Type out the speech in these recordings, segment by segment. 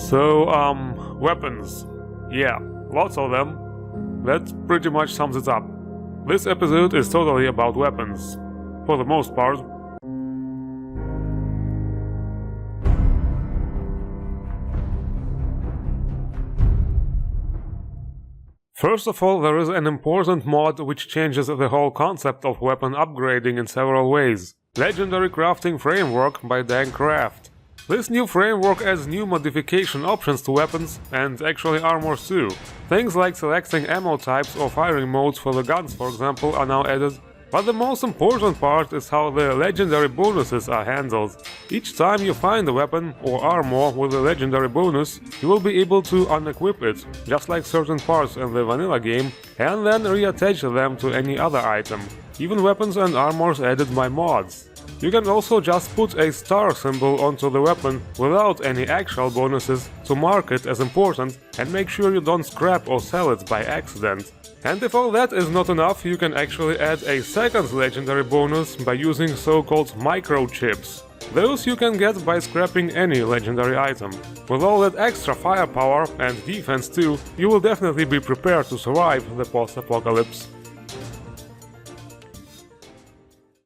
So, weapons. Yeah, lots of them. That pretty much sums it up. This episode is totally about weapons. For the most part. First of all, there is an important mod which changes the whole concept of weapon upgrading in several ways. Legendary Crafting Framework by Craft. This new framework adds new modification options to weapons, and actually armors too. Things like selecting ammo types or firing modes for the guns, for example, are now added. But the most important part is how the legendary bonuses are handled. Each time you find a weapon or armor with a legendary bonus, you will be able to unequip it, just like certain parts in the vanilla game, and then reattach them to any other item. Even weapons and armors added by mods. You can also just put a star symbol onto the weapon without any actual bonuses to mark it as important and make sure you don't scrap or sell it by accident. And if all that is not enough, you can actually add a second legendary bonus by using so-called microchips. Those you can get by scrapping any legendary item. With all that extra firepower and defense too, you will definitely be prepared to survive the post-apocalypse.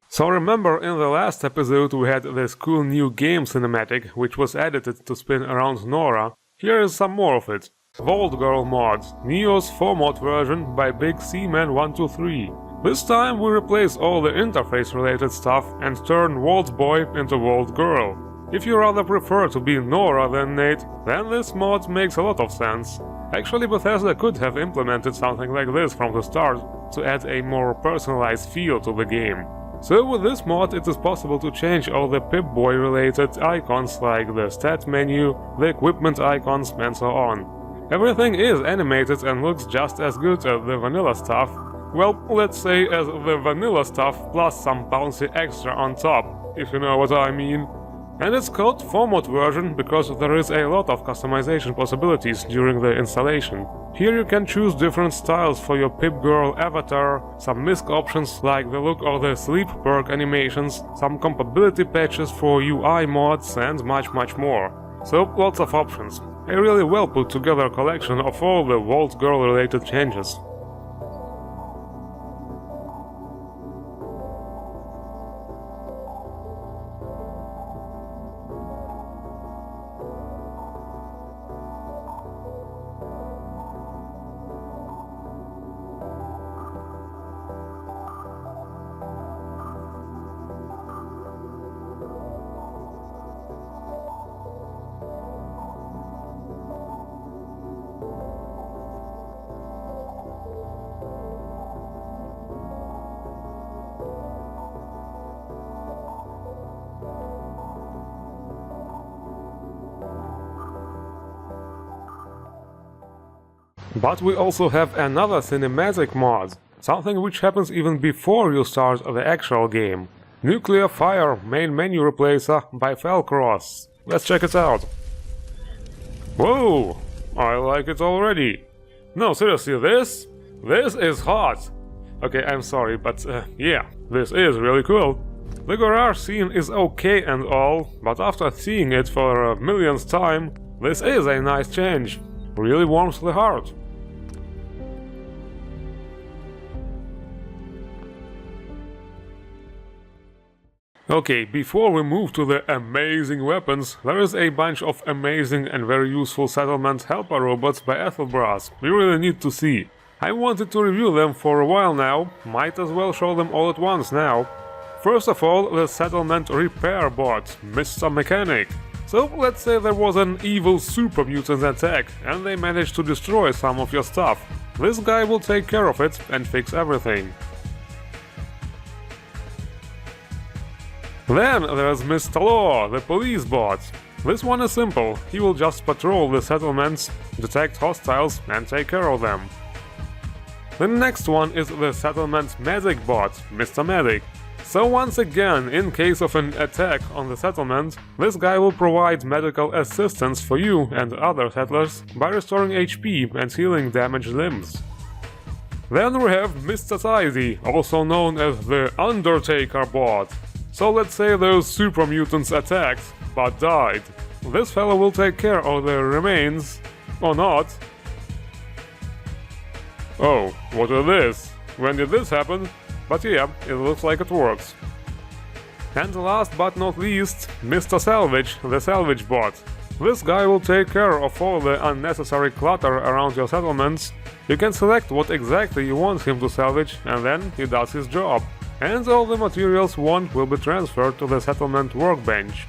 So remember, in the last episode we had this cool new game cinematic which was edited to spin around Nora. Here is some more of it. Vault Girl mod, Neo's FOMOD version by Big C-Man123. This time we replace all the interface related stuff and turn Vault Boy into Vault Girl. If you rather prefer to be Nora than Nate, then this mod makes a lot of sense. Actually, Bethesda could have implemented something like this from the start to add a more personalized feel to the game. So with this mod it is possible to change all the Pip-Boy related icons like the stat menu, the equipment icons and so on. Everything is animated and looks just as good as the vanilla stuff. Well, let's say as the vanilla stuff plus some bouncy extra on top, if you know what I mean. And it's called FOMOD version because there is a lot of customization possibilities during the installation. Here you can choose different styles for your Pip-Girl avatar, some misc options like the look of the sleep perk animations, some compatibility patches for UI mods and much more. So lots of options. A really well put together collection of all the Vault Girl related changes. But we also have another cinematic mod, something which happens even before you start the actual game. Nuclear Fire main menu replacer by Fallikross. Let's check it out. Whoa, I like it already. No, seriously, this is hot. Okay, I'm sorry, but yeah, this is really cool. The garage scene is okay and all, but after seeing it for a millionth time, this is a nice change. Really warms the heart. Okay, before we move to the amazing weapons, there is a bunch of amazing and very useful settlement helper robots by Athelbras we really need to see. I wanted to review them for a while now, might as well show them all at once now. First of all, the settlement repair bot, Mr. Mechanic. So let's say there was an evil super mutant attack and they managed to destroy some of your stuff. This guy will take care of it and fix everything. Then there's Mr. Law, the police bot. This one is simple, he will just patrol the settlements, detect hostiles and take care of them. The next one is the settlement medic bot, Mr. Medic. So once again, in case of an attack on the settlement, this guy will provide medical assistance for you and other settlers by restoring HP and healing damaged limbs. Then we have Mr. Tidy, also known as the Undertaker bot. So let's say those super mutants attacked, but died. this fellow will take care of the remains. Or not. Oh, what is this? When did this happen? But yeah, it looks like it works. And last but not least, Mr. Salvage, the Salvage Bot. This guy will take care of all the unnecessary clutter around your settlements. You can select what exactly you want him to salvage, and then he does his job. And all the materials won will be transferred to the settlement workbench.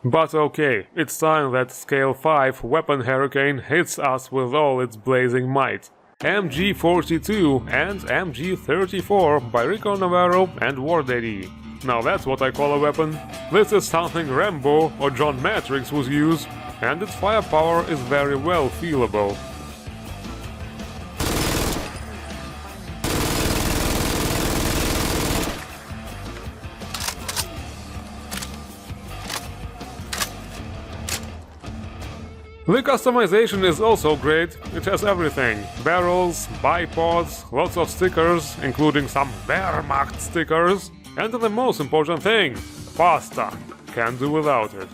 But okay, it's time that Scale 5 weapon hurricane hits us with all its blazing might. MG42 and MG34 by Rico Navaro and Wardaddy. Now that's what I call a weapon. This is something Rambo or John Matrix would use, and its firepower is very well feelable. The customization is also great. It has everything: barrels, bipods, lots of stickers, including some Wehrmacht stickers, and the most important thing, pasta. Can't do without it.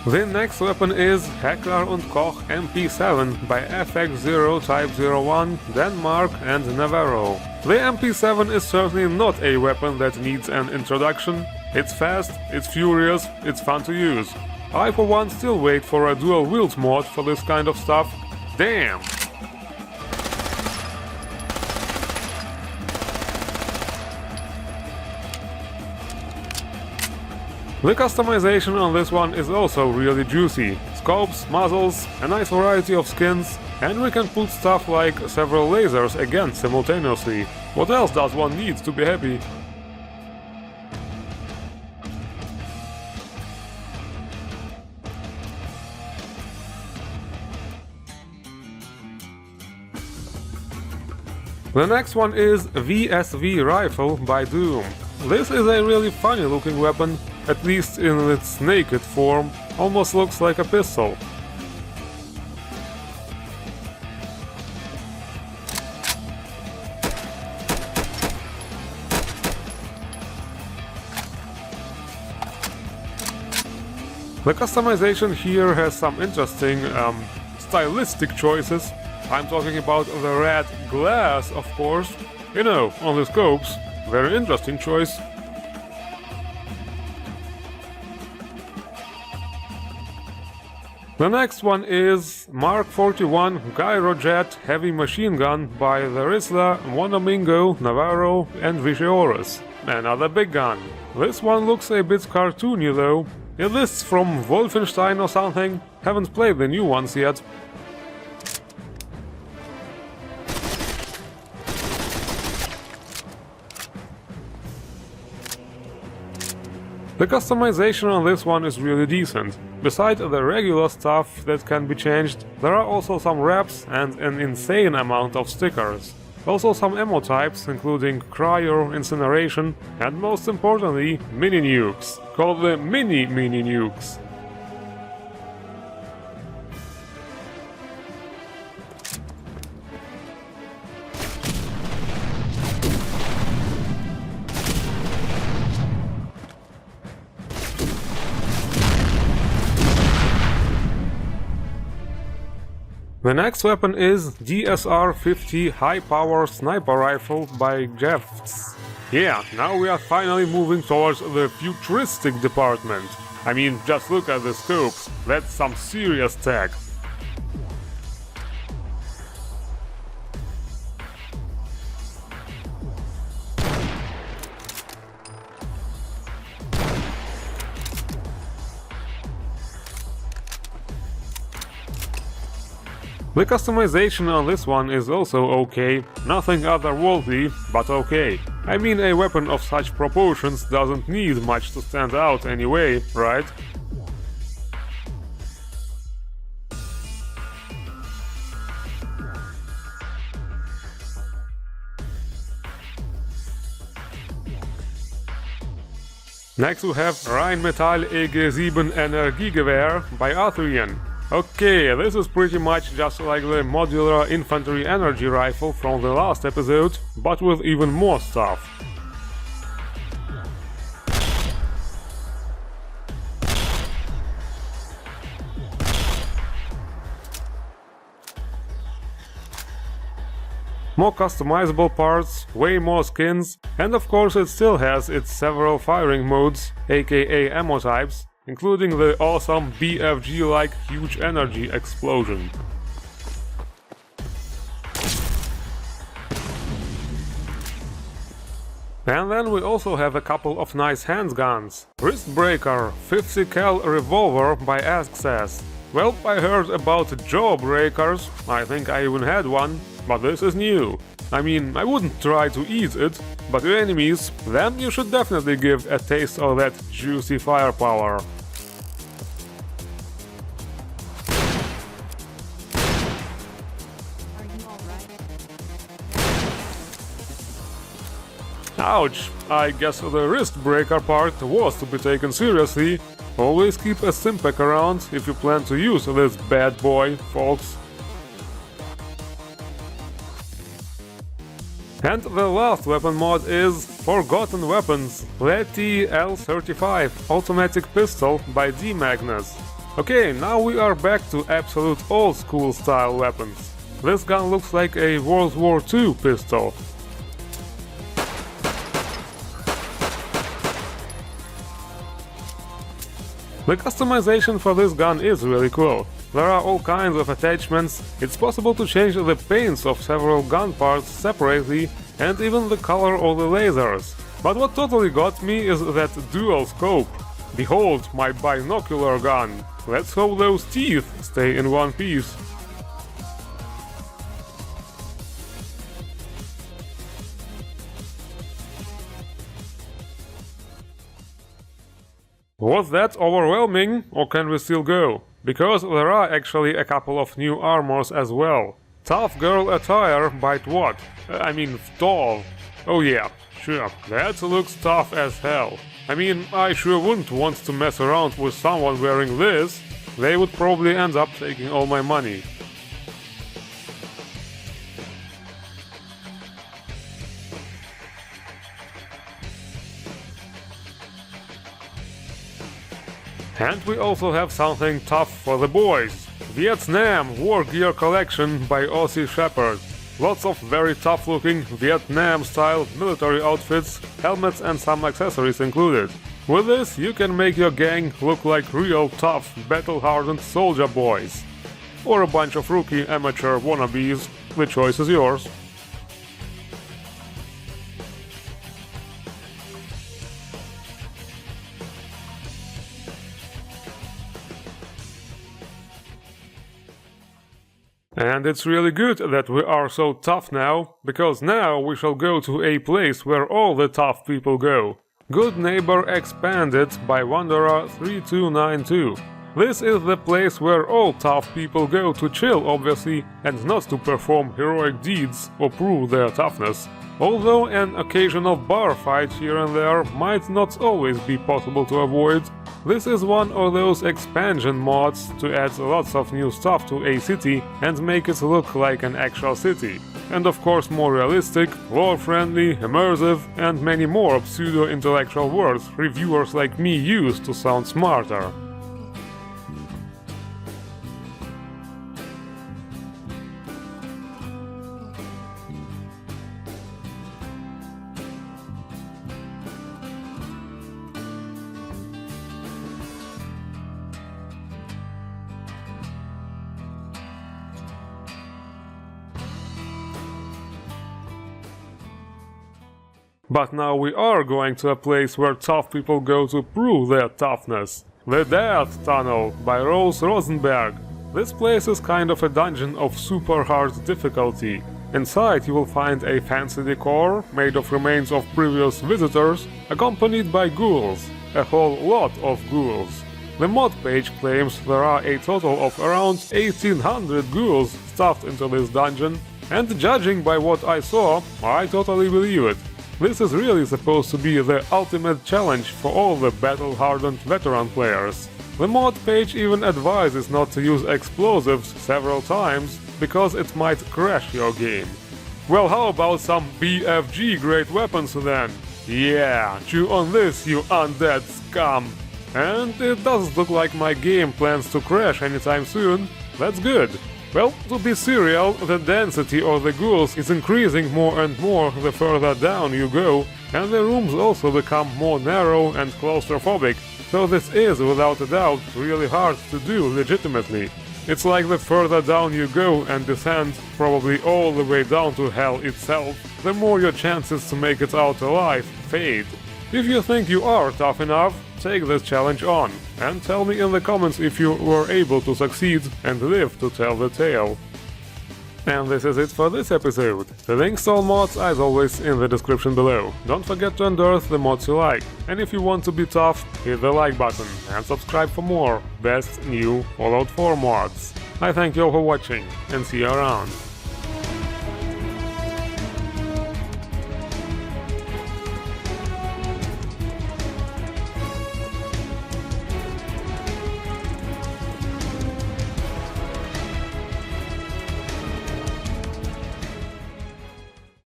The next weapon is Heckler & Koch MP7 by FX0 Type 01, Denmark and Navaro. The MP7 is certainly not a weapon that needs an introduction. It's fast, it's furious, it's fun to use. I for one still wait for a dual wield mod for this kind of stuff. Damn! The customization on this one is also really juicy. Scopes, muzzles, a nice variety of skins, and we can put stuff like several lasers again simultaneously. What else does one need to be happy? The next one is VSV Rifle by DOON. This is a really funny looking weapon, at least in its naked form, almost looks like a pistol. The customization here has some interesting stylistic choices. I'm talking about the red glass, of course. You know, on the scopes. Very interesting choice. The next one is Mark 41 Gyrojet heavy machine gun by Larissa, Monomingo, Navaro and Viciorus. Another big gun. This one looks a bit cartoony though. Is this from Wolfenstein or something? Haven't played the new ones yet. The customization on this one is really decent. Besides the regular stuff that can be changed, there are also some wraps and an insane amount of stickers. Also some ammo types, including cryo, incineration, and most importantly, mini nukes, called the mini nukes. The next weapon is DSR-50 high-power sniper rifle by Jeffs. Yeah, now we are finally moving towards the futuristic department. I mean, just look at the scopes, that's some serious tech. The customization on this one is also okay, nothing otherworldly, but okay. I mean, a weapon of such proportions doesn't need much to stand out anyway, right? Next we have Rheinmetall EG7 Energiegewehr by Utherien. Okay, this is pretty much just like the modular infantry energy rifle from the last episode, but with even more stuff. More customizable parts, way more skins, and of course it still has its several firing modes, aka ammo types, including the awesome BFG-like huge energy explosion. And then we also have a couple of nice handguns. Wrist Breaker-50 Cal Revolver by askas. Well, I heard about jaw breakers, I think I even had one, but this is new. I mean, I wouldn't try to eat it, but to enemies, then you should definitely give a taste of that juicy firepower. Ouch! I guess the wrist breaker part was to be taken seriously. Always keep a Stimpack around if you plan to use this bad boy, folks. And the last weapon mod is Forgotten Weapons, Lahti L35 Automatic Pistol by D-Magnus. Okay, now we are back to absolute old school style weapons. This gun looks like a World War II pistol. The customization for this gun is really cool. There are all kinds of attachments, it's possible to change the paints of several gun parts separately and even the color of the lasers. But what totally got me is that dual scope. Behold my binocular gun. Let's hope those teeth stay in one piece. Was that overwhelming, or can we still go? Because there are actually a couple of new armors as well. Tough Girl Attire by what? I mean TOV. Oh yeah, sure, that looks tough as hell. I mean, I sure wouldn't want to mess around with someone wearing this. They would probably end up taking all my money. And we also have something tough for the boys. Vietnam War Gear Collection by Aussie Shepherd. Lots of very tough looking Vietnam-style military outfits, helmets and some accessories included. With this you can make your gang look like real tough, battle-hardened soldier boys. Or a bunch of rookie amateur wannabes, the choice is yours. And it's really good that we are so tough now, because now we shall go to a place where all the tough people go. Goodneighbor Expanded by Wanderer 3292. This is the place where all tough people go to chill, obviously, and not to perform heroic deeds or prove their toughness. Although an occasional bar fight here and there might not always be possible to avoid, this is one of those expansion mods to add lots of new stuff to a city and make it look like an actual city. And of course more realistic, lore-friendly, immersive, and many more pseudo-intellectual words reviewers like me use to sound smarter. But now we are going to a place where tough people go to prove their toughness. The Death Tunnel by Rosenberg. This place is kind of a dungeon of super hard difficulty. Inside you will find a fancy decor made of remains of previous visitors, accompanied by ghouls. A whole lot of ghouls. The mod page claims there are a total of around 1800 ghouls stuffed into this dungeon, and judging by what I saw, I totally believe it. This is really supposed to be the ultimate challenge for all the battle-hardened veteran players. The mod page even advises not to use explosives several times, because it might crash your game. Well, how about some BFG grade weapons then? Yeah, chew on this, you undead scum! And it doesn't look like my game plans to crash anytime soon. That's good. Well, to be serial, the density of the ghouls is increasing more and more the further down you go, and the rooms also become more narrow and claustrophobic, so this is without a doubt really hard to do legitimately. It's like the further down you go and descend, probably all the way down to hell itself, the more your chances to make it out alive fade. If you think you are tough enough, take this challenge on, and tell me in the comments if you were able to succeed and live to tell the tale. And this is it for this episode. The links to all mods as always in the description below. Don't forget to endorse the mods you like, and if you want to be tough, hit the like button and subscribe for more best new Fallout 4 mods. I thank you all for watching, and see you around.